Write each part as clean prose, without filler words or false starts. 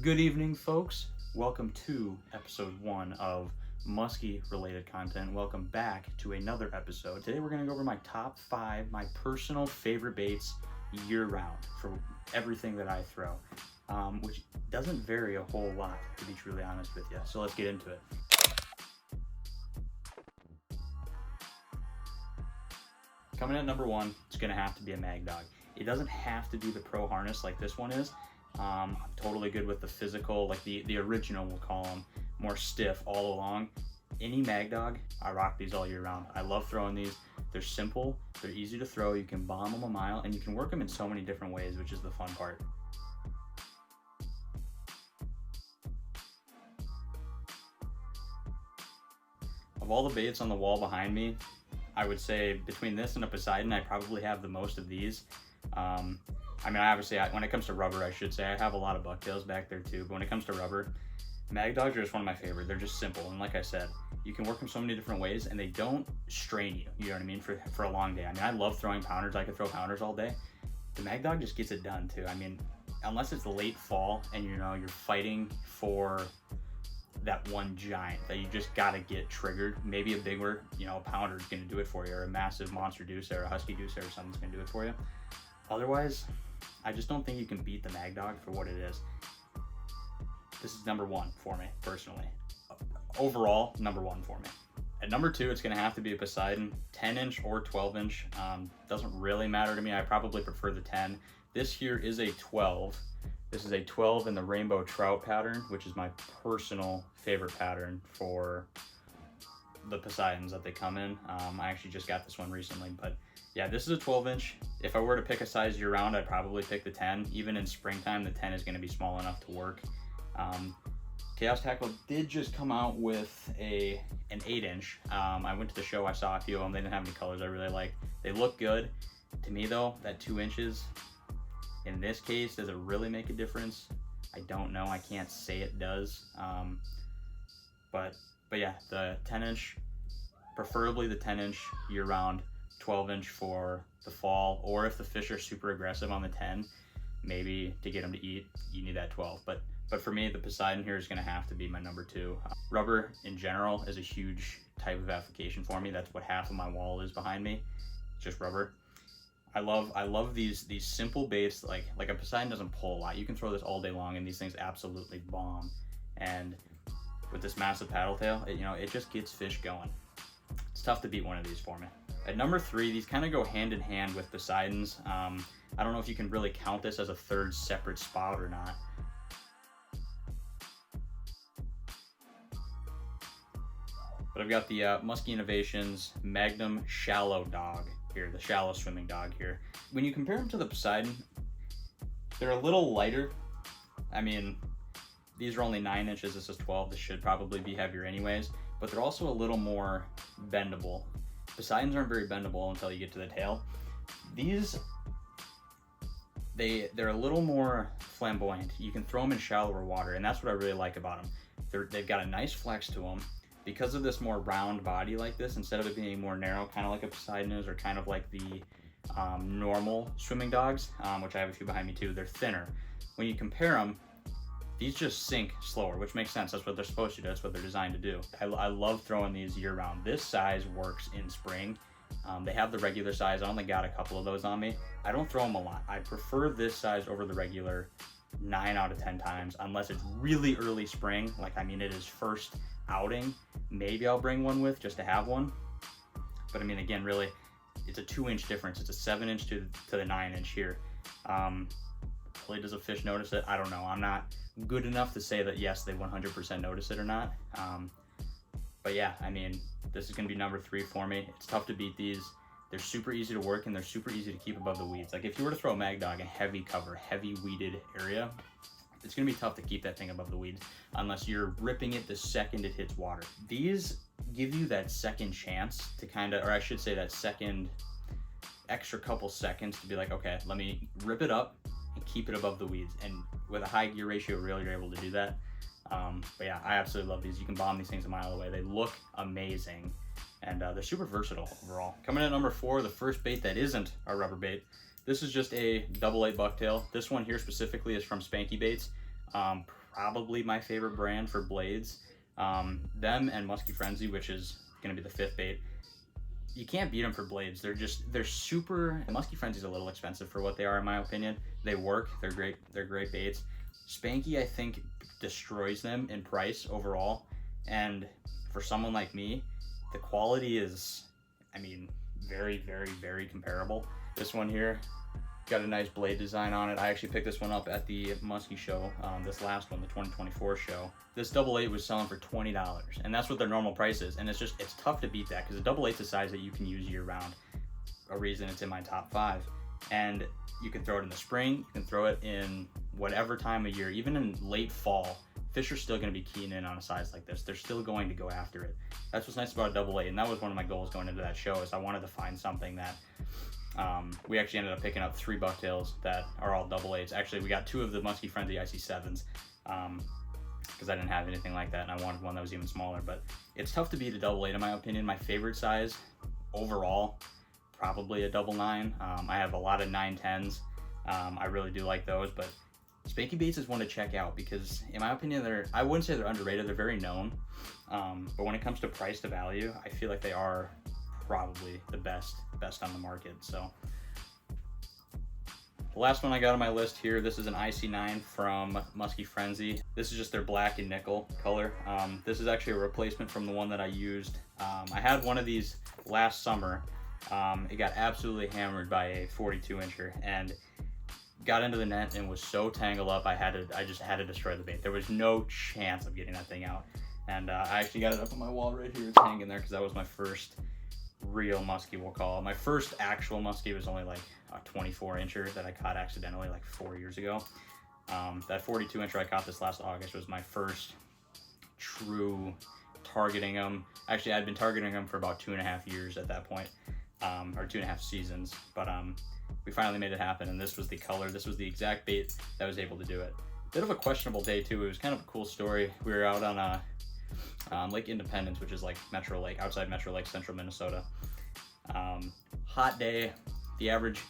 Good evening, folks. Welcome to episode 1 of Muskie related content. Welcome back to another episode. Today we're going to go over my top 5, my personal favorite baits year round for everything that I throw, which doesn't vary a whole lot, to be truly honest with you. So let's get into it. Coming at number 1, it's going to have to be a Mag Dog. It doesn't have to be the pro harness like this one is. I'm totally good with the physical, like the original, we'll call them, more stiff all along. Any Mag Dog, I rock these all year round. I love throwing these. They're simple, they're easy to throw, you can bomb them a mile, and you can work them in so many different ways, which is the fun part. Of all the baits on the wall behind me, I would say between this and a Poseidon, I probably have the most of these. I mean, obviously, when it comes to rubber, I should say, I have a lot of bucktails back there too, but when it comes to rubber, Mag Dogs are just one of my favorite. They're just simple, and like I said, you can work them so many different ways, and they don't strain you, you know what I mean, for a long day. I mean, I love throwing pounders. I could throw pounders all day. The Mag Dog just gets it done too. I mean, unless it's the late fall and you're fighting for that one giant that you just gotta get triggered, maybe a bigger, a pounder is gonna do it for you, or a massive monster deuce or a husky deuce or something's gonna do it for you. Otherwise, I just don't think you can beat the Mag Dog for what it is. This is number 1 for me, personally. Overall, number 1 for me. At number 2, it's gonna have to be a Poseidon, 10-inch or 12-inch. Doesn't really matter to me. I probably prefer the 10. This here is a 12. This is a 12 in the rainbow trout pattern, which is my personal favorite pattern for the Poseidons that they come in. I actually just got this one recently, but yeah, this is a 12-inch. If I were to pick a size year round, I'd probably pick the 10. Even in springtime, the 10 is gonna be small enough to work. Chaos Tackle did just come out with an 8-inch. I went to the show, I saw a few of them. They didn't have any colors I really liked. They look good. To me though, that 2 inches, in this case, does it really make a difference? I don't know, I can't say it does. But yeah, the 10-inch, preferably the 10-inch year round, 12-inch for the fall, or if the fish are super aggressive on the 10, maybe to get them to eat, you need that 12. But for me, the Poseidon here is gonna have to be my number 2. Rubber in general is a huge type of application for me. That's what half of my wall is behind me, just rubber. I love these simple baits, like a Poseidon doesn't pull a lot. You can throw this all day long and these things absolutely bomb. And with this massive paddle tail, it just gets fish going. It's tough to beat one of these for me. At number 3, these kind of go hand in hand with Poseidons. I don't know if you can really count this as a third separate spot or not. But I've got the Muskie Innovations Magnum Shallow Dog here, the shallow swimming dog here. When you compare them to the Poseidon, they're a little lighter. I mean, these are only 9 inches, this is 12. This should probably be heavier anyways, but they're also a little more bendable. Poseidons aren't very bendable until you get to the tail. These, they're a little more flamboyant. You can throw them in shallower water, and that's what I really like about them. They've got a nice flex to them. Because of this more round body like this, instead of it being more narrow, kind of like a Poseidon is, or kind of like the normal swimming dogs, which I have a few behind me too, they're thinner. When you compare them, these just sink slower, which makes sense. That's what they're supposed to do. That's what they're designed to do. I love throwing these year round. This size works in spring. They have the regular size. I only got a couple of those on me. I don't throw them a lot. I prefer this size over the regular 9 out of 10 times, unless it's really early spring. Like, I mean, it is first outing. Maybe I'll bring one with just to have one. But I mean, again, really, it's a 2-inch difference. It's a 7-inch to the 9-inch here. Really, does a fish notice it? I don't know. I'm not good enough to say that yes, they 100% notice it or not. But yeah, I mean, this is gonna be number 3 for me. It's tough to beat these. They're super easy to work and they're super easy to keep above the weeds. Like if you were to throw a Mag Dog in heavy cover, heavy weeded area, it's gonna be tough to keep that thing above the weeds unless you're ripping it the second it hits water. These give you that second chance to or I should say that second extra couple seconds to be like, okay, let me rip it up and keep it above the weeds. And with a high gear ratio reel, you're able to do that. But yeah, I absolutely love these. You can bomb these things a mile away. They look amazing. And they're super versatile overall. Coming in at number 4, the first bait that isn't a rubber bait. This is just a double 8 bucktail. This one here specifically is from Spanky Baits. probably my favorite brand for blades. Them and Muskie Frenzy, which is going to be the 5th bait. You can't beat them for blades. They're super. Muskie Frenzy's a little expensive for what they are, in my opinion. They work. They're great. They're great baits. Spanky, I think, destroys them in price overall. And for someone like me, the quality is, I mean, very, very, very comparable. This one here got a nice blade design on it. I actually picked this one up at the Muskie show, this last one, the 2024 show. This double 8 was selling for $20, and that's what their normal price is. And it's tough to beat that, because a double 8's a size that you can use year round. A reason it's in my top 5. And you can throw it in the spring, you can throw it in whatever time of year, even in late fall. Fish are still going to be keying in on a size like this. They're still going to go after it. That's what's nice about a double 8, and that was one of my goals going into that show, is I wanted to find something that we actually ended up picking up 3 bucktails that are all double 8s. Actually, we got 2 of the Muskie Frenzy IC7s because I didn't have anything like that, and I wanted one that was even smaller. But it's tough to beat a double 8 in my opinion. My favorite size overall, probably a double 9. I have a lot of 910s. I really do like those, but Spanky baits is one to check out because, in my opinion, I wouldn't say they're underrated. They're very known, but when it comes to price to value, I feel like they are probably the best on the market. So the last one I got on my list here, this is an IC9 from Muskie Frenzy. This is just their black and nickel color. This is actually a replacement from the one that I used. I had one of these last summer. It got absolutely hammered by a 42 incher and got into the net and was so tangled up, I just had to destroy the bait. There was no chance of getting that thing out. And I actually got it up on my wall right here. It's hanging there because that was my first real muskie, we'll call it. My first actual muskie was only like a 24 incher that I caught accidentally like 4 years ago. That 42 incher I caught this last August was my first true targeting them. Actually, I'd been targeting them for about 2.5 years at that point, or 2.5 seasons. But we finally made it happen, and this was the color. This was the exact bait that was able to do it. Bit of a questionable day too. It was kind of a cool story. We were out on Lake Independence, which is like Metro Lake, outside Metro Lake, central Minnesota. Hot day. The average,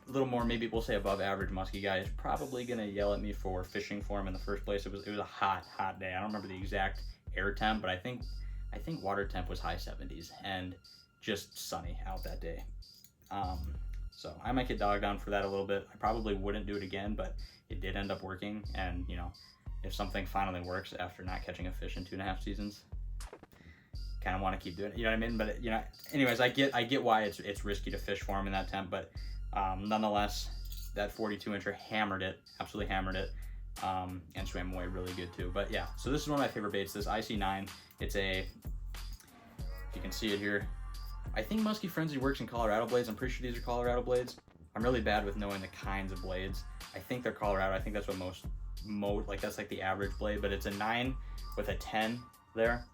little more, maybe we'll say above average muskie guy is probably gonna yell at me for fishing for him in the first place. It was a hot day. I don't remember the exact air temp, but I think water temp was high 70s and just sunny out that day. So I might get dogged on for that a little bit. I probably wouldn't do it again, but it did end up working. And you know, if something finally works after not catching a fish in 2.5 seasons, kind of want to keep doing it. You know what I mean? But you know, anyways, I get why it's risky to fish for him in that temp, but nonetheless, that 42 incher hammered it, absolutely hammered it, and swam away really good too. But yeah, so this is one of my favorite baits. This IC9. It's a, if you can see it here, I think Muskie Frenzy works in Colorado blades. I'm pretty sure these are Colorado blades. I'm really bad with knowing the kinds of blades. I think they're Colorado. I think that's what most like that's like the average blade, but it's a 9 with a 10 there,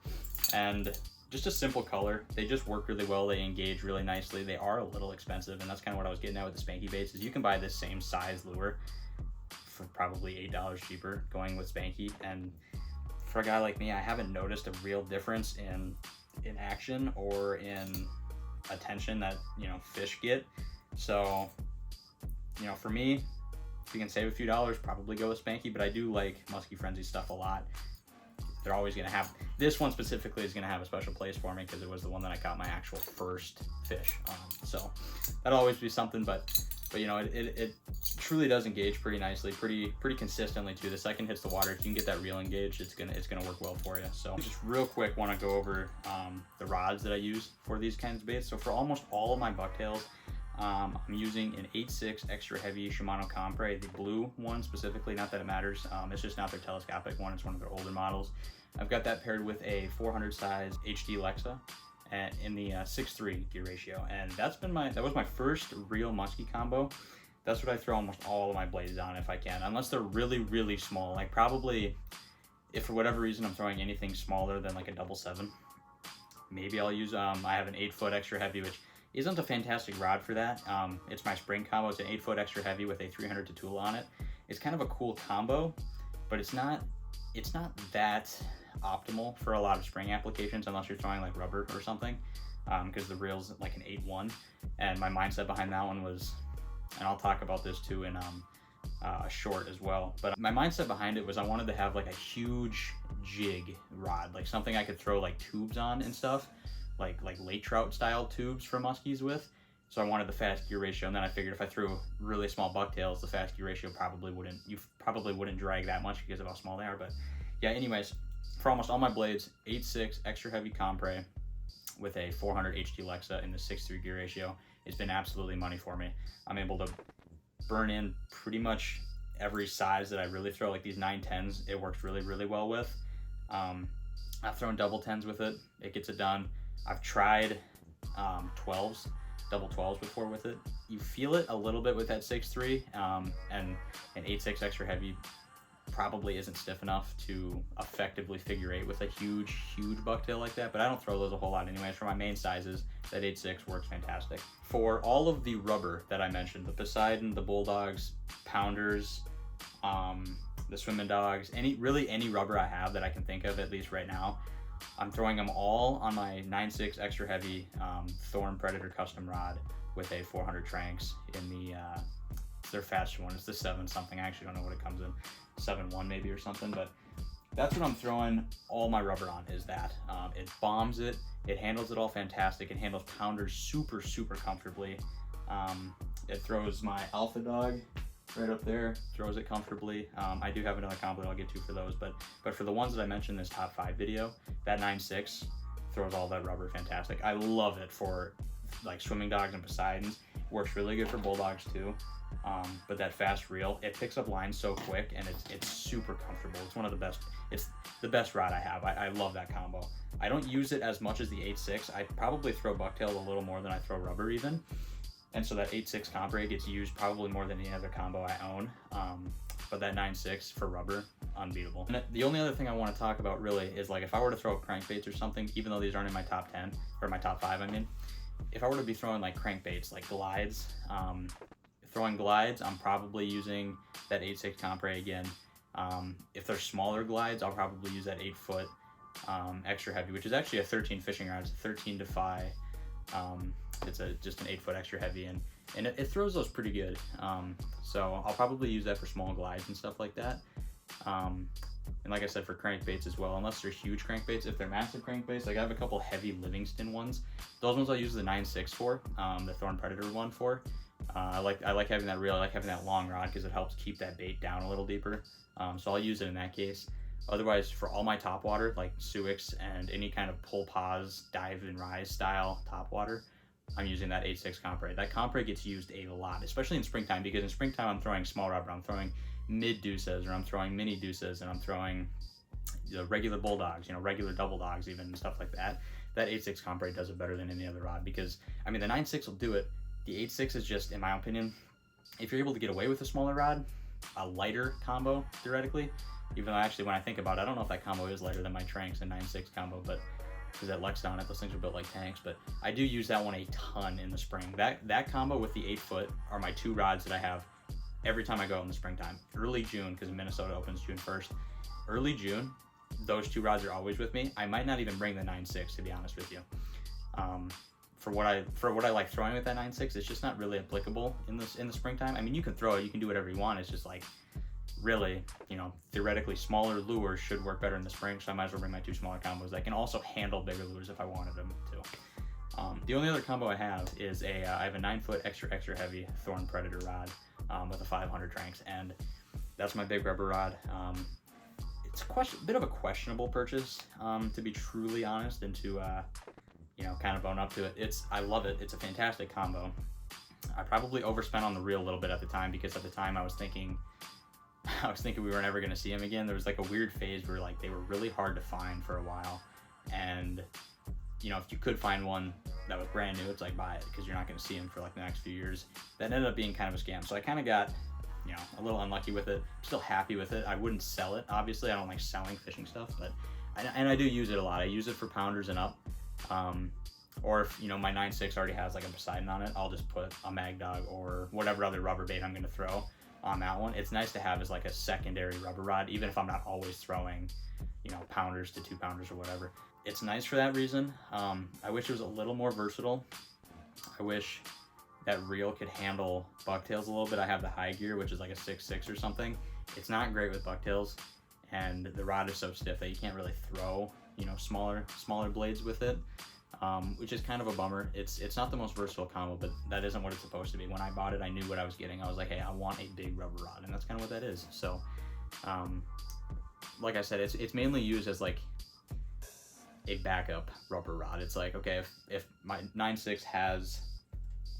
and just a simple color. They just work really well. They engage really nicely. They are a little expensive, and that's kind of what I was getting at with the Spanky baits, is you can buy this same size lure for probably $8 cheaper going with Spanky. And for a guy like me, I haven't noticed a real difference in action or in attention that, you know, fish get. So, you know, for me, if you can save a few dollars, probably go with Spanky. But I do like Muskie Frenzy stuff a lot. They're always going to have, this one specifically is going to have a special place for me because it was the one that I caught my actual first fish on. So that'll always be something, but you know, it truly does engage pretty nicely, pretty consistently too. The second hits the water, if you can get that reel engaged, it's gonna work well for you. So just real quick, want to go over the rods that I use for these kinds of baits. So for almost all of my bucktails, I'm using an 8.6 extra heavy Shimano Compre, the blue one specifically. Not that it matters, it's just not their telescopic one, it's one of their older models. I've got that paired with a 400 size HD Lexa in the 6:3 gear ratio, and that was my first real muskie combo. That's what I throw almost all of my blades on if I can, unless they're really small. Like probably, if for whatever reason I'm throwing anything smaller than like a 7.7, maybe I'll use I have an 8-foot extra heavy, which isn't a fantastic rod for that. It's my spring combo. It's an 8-foot extra heavy with a 300 Tatula on it. It's kind of a cool combo, but it's not that optimal for a lot of spring applications unless you're throwing like rubber or something, because the reel's like an 8.1, and my mindset behind that one was, and I'll talk about this too in short as well. But my mindset behind it was I wanted to have like a huge jig rod, like something I could throw like tubes on and stuff, like lake trout style tubes for muskies with. So I wanted the fast gear ratio, and then I figured if I threw really small bucktails, the fast gear ratio probably wouldn't drag that much because of how small they are. But yeah, anyways, for almost all my blades, 8.6 extra heavy compre with a 400 HD Lexa in the 6.3 gear ratio has been absolutely money for me. I'm able to burn in pretty much every size that I really throw, like these 910s, it works really, really well with. I've thrown double 10s with it, it gets it done. I've tried 12s, double 12s before with it. You feel it a little bit with that 6.3, and an 8.6 extra heavy probably isn't stiff enough to effectively figure eight with a huge bucktail like that, but I don't throw those a whole lot anyways. For my main sizes, that 8.6 works fantastic. For all of the rubber that I mentioned, the Poseidon, the Bulldogs, Pounders, the Swimming Dogs, any rubber I have that I can think of, at least right now, I'm throwing them all on my 9.6 extra heavy Thorn Predator custom rod with a 400 Tranx in the their faster one. It's the 7 something. I actually don't know what it comes in, 7.1 maybe or something, but that's what I'm throwing all my rubber on, is that. It bombs it, it handles it all fantastic, it handles Pounders super comfortably. It throws my Alpha Dog right up there, throws it comfortably. I do have another combo that I'll get to for those, but for the ones that I mentioned in this top 5 video, that 9.6 throws all that rubber fantastic. I love it for like Swimming Dogs and Poseidons. Works really good for Bulldogs too. But that fast reel, it picks up lines so quick, and it's super comfortable. It's one of the best, it's the best rod I have. I love that combo. I don't use it as much as the 8.6. I probably throw bucktails a little more than I throw rubber even. And so that 8.6 compre gets used probably more than any other combo I own. But that 9.6 for rubber, unbeatable. And the only other thing I want to talk about really is, like, if I were to throw crankbaits or something, even though these aren't in my top 10, or my top 5, I mean, if I were to be throwing like crankbaits, like glides, throwing glides, I'm probably using that 8.6 compre again. If they're smaller glides, I'll probably use that 8-foot extra heavy, which is actually a 13 fishing rod. It's a 13 Defy. It's just an 8-foot extra heavy, and it throws those pretty good. So I'll probably use that for small glides and stuff like that. And like I said, for crankbaits as well, unless they're huge crankbaits. If they're massive crankbaits, like I have a couple heavy Livingston ones. Those ones I'll use the 9.6 for, the Thorn Predator one for. I like having that reel. I like having that long rod because it helps keep that bait down a little deeper. So I'll use it in that case. Otherwise, for all my top water, like Suics and any kind of pull pause, dive and rise style top water, I'm using that 8.6 compre. That compre gets used a lot, especially in springtime, because in springtime I'm throwing small rubber. I'm throwing mid deuces, or I'm throwing mini deuces, and I'm throwing regular Bulldogs, regular double dogs even, and stuff like that. That 8.6 compre does it better than any other rod, because I mean the 9.6 will do it. The 8.6 is just, in my opinion, if you're able to get away with a smaller rod, a lighter combo theoretically, even though actually when I think about it, I don't know if that combo is lighter than my Tranx and 9.6 combo, but because that Lex on it, those things are built like tanks. But I do use that one a ton in the spring. That combo with the 8-foot are my 2 rods that I have every time I go in the springtime. Early June, because Minnesota opens June 1st. Early June, those 2 rods are always with me. I might not even bring the 9.6, to be honest with you. For what I like throwing with that 9.6, it's just not really applicable in the springtime. I mean, you can throw it, you can do whatever you want. It's just like, really, theoretically smaller lures should work better in the spring, so I might as well bring my 2 smaller combos that can also handle bigger lures if I wanted them to. The only other combo I have is I have a 9-foot extra heavy Thorn Predator rod with a 500 Tranx, and that's my big rubber rod. It's a bit of a questionable purchase, to be truly honest, and to kind of own up to it. I love it. It's a fantastic combo. I probably overspent on the reel a little bit at the time, because at the time I was thinking we were never going to see them again. There was like a weird phase where like they were really hard to find for a while, and if you could find one that was brand new, it's like, buy it, because you're not going to see them for like the next few years. That ended up being kind of a scam, so I kind of got a little unlucky with it. I'm still happy with it. I wouldn't sell it, obviously. I don't like selling fishing stuff, but I do use it a lot. I use it for Pounders and up, or if my 9.6 already has like a Poseidon on it, I'll just put a Mag Dog or whatever other rubber bait I'm going to throw on that one. It's nice to have as like a secondary rubber rod, even if I'm not always throwing Pounders to 2 pounders or whatever. It's nice for that reason. I wish it was a little more versatile. I wish that reel could handle bucktails a little bit. I have the high gear, which is like a 6.6 or something. It's not great with bucktails, and the rod is so stiff that you can't really throw, you know, smaller blades with it, which is kind of a bummer. It's not the most versatile combo, but that isn't what it's supposed to be. When I bought it, I knew what I was getting. I was like, hey, I want a big rubber rod, and that's kind of what that is. So, like I said, it's mainly used as like a backup rubber rod. It's like, okay, if my 9.6 has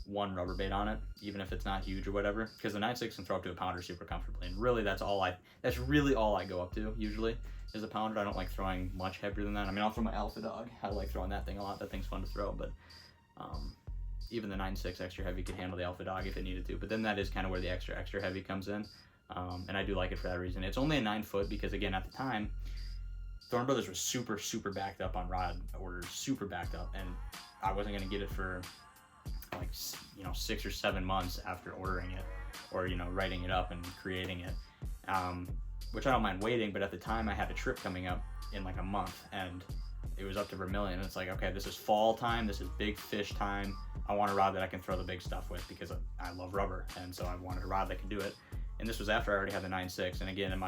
one rubber bait on it, even if it's not huge or whatever, because the 9.6 can throw up to a pounder super comfortably, and really that's really all I go up to usually is a pounder. I don't like throwing much heavier than that. I mean, I'll throw my Alpha Dog. I like throwing that thing a lot. That thing's fun to throw, but even the 9.6 extra heavy could handle the Alpha Dog if it needed to. But then that is kind of where the extra heavy comes in, and I do like it for that reason. It's only a 9 foot because, again, at the time, Thorne Brothers was super backed up on rod orders, super backed up, and I wasn't gonna get it for like, you know, 6 or 7 months after ordering it, or, you know, writing it up and creating it, which I don't mind waiting. But at the time I had a trip coming up in like a month, and it was up to Vermilion, and it's like, okay, this is fall time, this is big fish time, I want a rod that I can throw the big stuff with because I love rubber, and so I wanted a rod that could do it. And this was after I already had the 9.6, and again,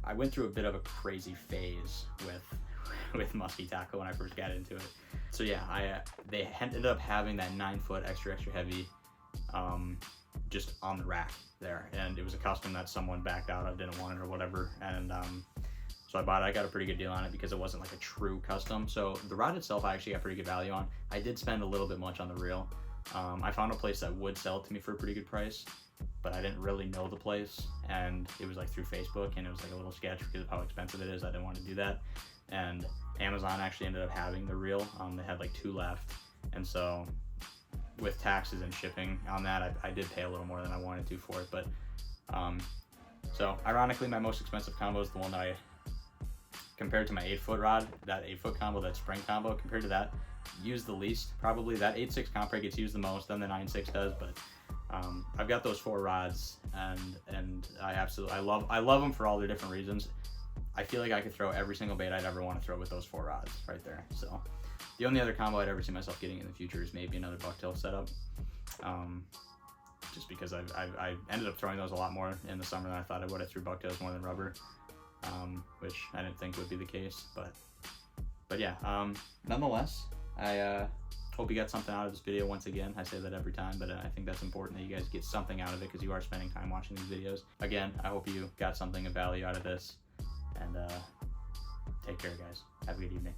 I went through a bit of a crazy phase with Muskie tackle when I first got into it. So yeah, they ended up having that 9 foot extra heavy just on the rack there, and it was a custom that someone backed out of, didn't want it or whatever, and so I bought it. I got a pretty good deal on it because it wasn't like a true custom. So the rod itself I actually got pretty good value on. I did spend a little bit much on the reel. I found a place that would sell it to me for a pretty good price, but I didn't really know the place, and it was like through Facebook, and it was like a little sketch because of how expensive it is. I didn't want to do that. And Amazon actually ended up having the reel. They had like 2 left, and so with taxes and shipping on that, I did pay a little more than I wanted to for it. But so ironically, my most expensive combo is the one that I, compared to my 8 foot rod, that 8 foot combo, that spring combo, compared to that, used the least probably. That 8.6 Compre gets used the most, then the 9.6 does. But I've got those 4 rods, and I love them for all their different reasons. I feel like I could throw every single bait I'd ever want to throw with those 4 rods right there. So the only other combo I'd ever see myself getting in the future is maybe another bucktail setup, just because I ended up throwing those a lot more in the summer than I thought I would. I threw bucktails more than rubber, which I didn't think would be the case, but yeah, nonetheless, I hope you got something out of this video. Once again, I say that every time, but I think that's important that you guys get something out of it because you are spending time watching these videos. Again, I hope you got something of value out of this, and take care, guys. Have a good evening.